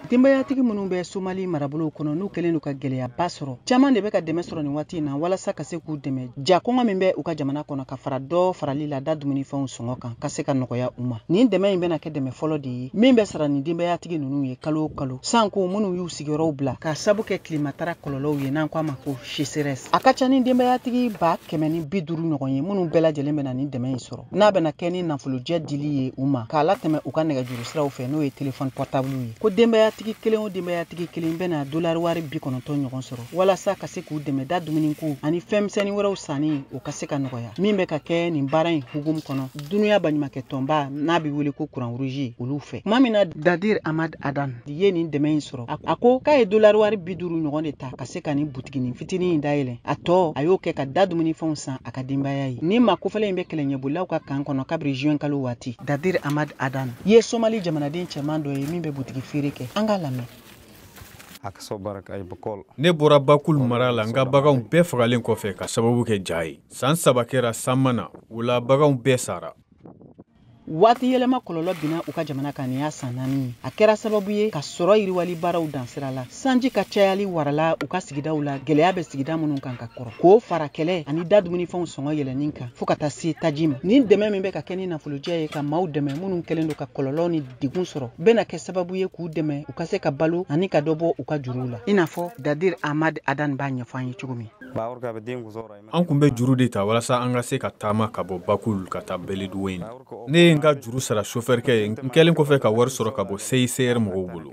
denbayatigi minnu bɛ Somali marabolo kɔnɔ n'u kɛlen ka gɛlɛyaba sɔrɔ caman de bɛ ka dɛmɛ sɔrɔ nin waati na walasa ka se k'u dɛmɛ ja kɔngɔ min bɛ u ka jamana kɔnɔ ka fara dɔ farali la da dumuni fɛnw sɔngɔ kan ka se ka nɔgɔya u ma nin dɛmɛ in bɛna kɛ dɛmɛ fɔlɔ de ye min bɛ sara nin denbayatigi ninnu ye kalo kalo sanko minnu y'u sigiyɔrɔw bila ka sabu kɛ klimatara kɔlɔlɔw ye n'an k'a ma ko sécheresse a ka ca ni denbayatigi 150 ɲɔgɔn ye minnu bɛɛ lajɛlen bɛna nin dɛmɛ in sɔrɔ n'a bɛna kɛ ni nafolojɛ dili ye u ma k'a latɛmɛ u ka nɛgɛjuru siraw fɛ n'o ye téléphone portable ye ko denbayatigi kelen o denbayatigi kelen bɛna dollar wari 90 ɲɔgɔn sɔrɔ walasa ka se k'u dɛmɛ da dumuni ko ani fɛnmisɛnnin wɛrɛw sanni o ka se ka nɔgɔya min bɛ ka kɛ nin baara in hukumu kɔnɔ dunuya baɲumankɛ tɔnba n'a bɛ wele ko courant rouge olu fɛ tuma min na Dadir Ahmad Adan ye nin dɛmɛ in sɔrɔ a ko k'a ye dollar wari 50 ɲɔgɔn de ta ka se ka nin butiginin fitinin in dayɛlɛ a tɔ a y'o kɛ ka da dumuni fɛnw san a ka denbaya ye ni ma kofɛlen in bɛ kɛlɛ ɲɛbolaw ka kan kɔnɔ kabiri juin kalo waati Dadir Ahmad Adan ye Somali jamanaden cɛman dɔ ye min bɛ butigi feere kɛ an ka lamɛn. Ne bɔra Bakul mara la n ka baganw bɛɛ fagalen kɔfɛ ka sababu kɛ ja ye san 3 kɛra san mana o la baganw bɛɛ sara waati yɛlɛma kɔlɔlɔ bina u ka jamana kan nin y'a san 4 ye a kɛra sababu ye ka sɔrɔ yiriwali baaraw dansira la sanji ka cayali warala u ka sigidaw la gɛlɛya bɛ sigida minnu kan ka kɔrɔ k'o fara kɛlɛ ani da dumuni fɛnw sɔngɔ yɛlɛnin kan fo ka taa se taji ma nin dɛmɛ min bɛ ka kɛ ni nafolojɛ ye ka maaw dɛmɛ minnu kɛlen don ka kɔlɔlɔ ni degun sɔrɔ bɛna kɛ sababu ye k'u dɛmɛ u ka se ka balo ani ka dɔ bɔ u ka juruw la i n'a fɔ Dadir Ahmad Adan b'a ɲɛfɔ an ye cogo min an kun bɛ juru de ta walasa an ka se ka taama ka bɔ Bakul ka taa Beledweyne ne ye n ka juru sara chauffeurkɛ ye n kɛlen kɔfɛ ka wari sɔrɔ ka bɔ CICR mɔgɔw bolo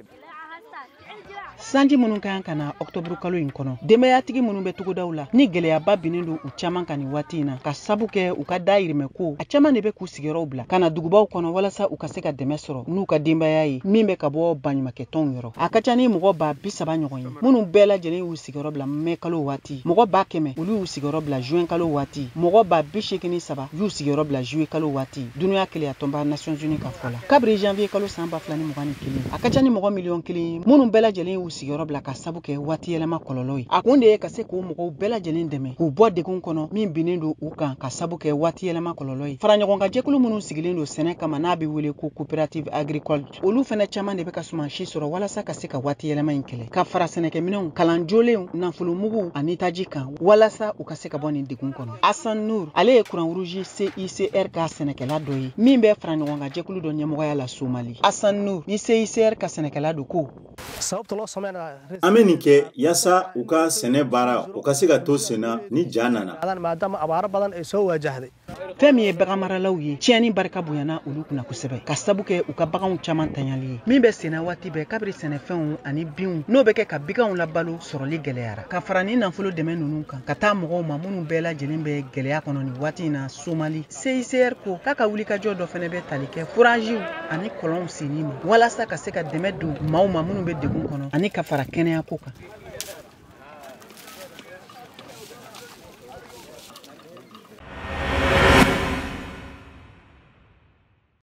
sanji minnu kan ka na octobre kalo in kɔnɔ denbayatigi minnu bɛ togodaw la ni gɛlɛyaba binnen don u caman kan nin waati in na ka sabu kɛ u ka dayirimɛ ko a caman de bɛ k'u sigiyɔrɔw bila ka na dugubaw kɔnɔ walasa u ka se ka dɛmɛ sɔrɔ n'u ka denbaya ye min bɛ ka bɔ baɲumankɛ tɔnw yɔrɔ a ka ca ni mɔgɔ 30 ɲɔgɔn ye minnu bɛɛ lajɛlen y'u sigiyɔrɔ bila mai kalo waati mɔgɔ 100 olu y'u sigiyɔrɔ bila juin kalo waati mɔgɔ 83 y'u sigiyɔrɔ bila juillet kalo waati dunuya keleya tɔnba Nations Unies ka fɔ la kabiri janvier kalo san 2021 a ka ca ni mɔgɔ 1,000,000 minnu bɛɛ lajɛlen y'u sigiyɔrɔ bila ka sabu kɛ waati yɛlɛma kɔlɔlɔ ye a kun de ye ka se k'o mɔgɔw bɛɛ lajɛlen dɛmɛ k'u bɔ degun kɔnɔ min binnen don u kan ka sabu kɛ waati yɛlɛma kɔlɔlɔ ye fara ɲɔgɔn ka jɛkulu minnu sigilen don sɛnɛ kama n'a bɛ wele ko coopérative agricole olu fɛnɛ caman de bɛ ka suman si sɔrɔ walasa ka se ka waati yɛlɛma in kɛlɛ ka fara sɛnɛkɛminɛnw kalan jolenw nafolo mugu ani taji kan walasa u ka se ka bɔ nin degun kɔnɔ Hassan Nour ale ye courant rouge CICR ka sɛnɛkɛla dɔ ye min bɛ fara ɲɔgɔn ka jɛkulu dɔ ɲɛmɔgɔya la Somali Hassan Nour ni CICR ka sɛnɛkɛla do ko an bɛ nin kɛ yaasa u ka sɛnɛ baara u ka se ka to senna ni ja nana fɛn min ye bagan maralaw ye tiɲɛni barika bonyana olu kunna kosɛbɛ ka sabu kɛ u ka baganw caman tanyali ye min bɛ senna waati bɛɛ kabiri sɛnɛfɛnw ani binw n'o bɛ kɛ ka biganw labalo sɔrɔli gɛlɛyara ka fara ni nafolo dɛmɛ ninnu kan ka taa mɔgɔw ma minnu bɛɛ lajɛlen bɛ gɛlɛya kɔnɔ nin waati in na Somali CICR ko k'a ka wulikajɔ dɔ fɛnɛ bɛ tali kɛ forajiw ani kɔlɔnw senni ma walasa ka se ka dɛmɛ don maaw ma minnu bɛ degun kɔnɔ ani ka fara kɛnɛya ko kan